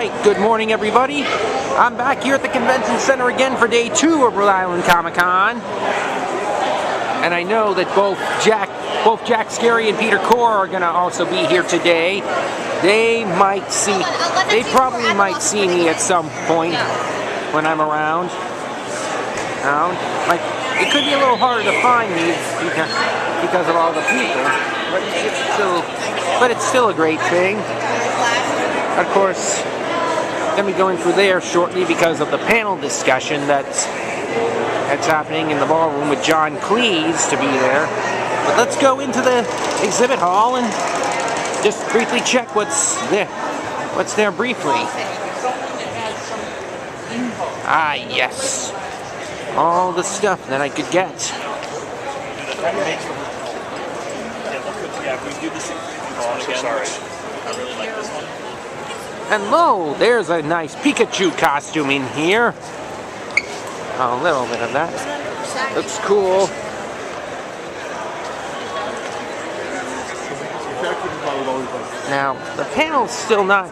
Alright, good morning everybody. I'm back here at the Convention Center again for day 2 of Rhode Island Comic Con. And I know that both Jack Scary and Peter Core are going to also be here today. They probably might see me at some point when I'm around. Like, it could be a little harder to find me because of all the people, but it's still a great thing. Of course, I'm going to be going through there shortly because of the panel discussion that's happening in the ballroom with John Cleese to be there. But let's go into the exhibit hall and just briefly check what's there briefly. Ah, yes. All the stuff that I could get. Hello, there's a nice Pikachu costume in here. A little bit of that. Looks cool. Now, the panel's still not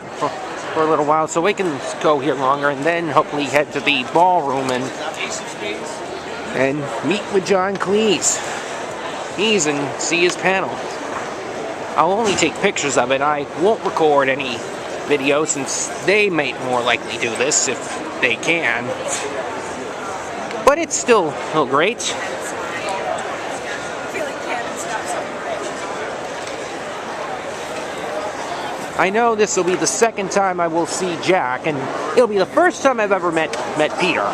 for a little while, so we can go here longer and then hopefully head to the ballroom and meet with John Cleese. And see his panel. I'll only take pictures of it. I won't record any video since they may more likely do this if they can. But it's still great. I know this will be the second time I will see Jack, and it'll be the first time I've ever met Peter.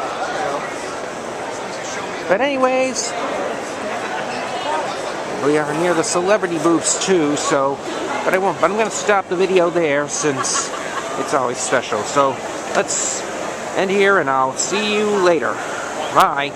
But anyways, we are near the celebrity booths too, but I'm going to stop the video there since it's always special. So let's end here and I'll see you later. Bye.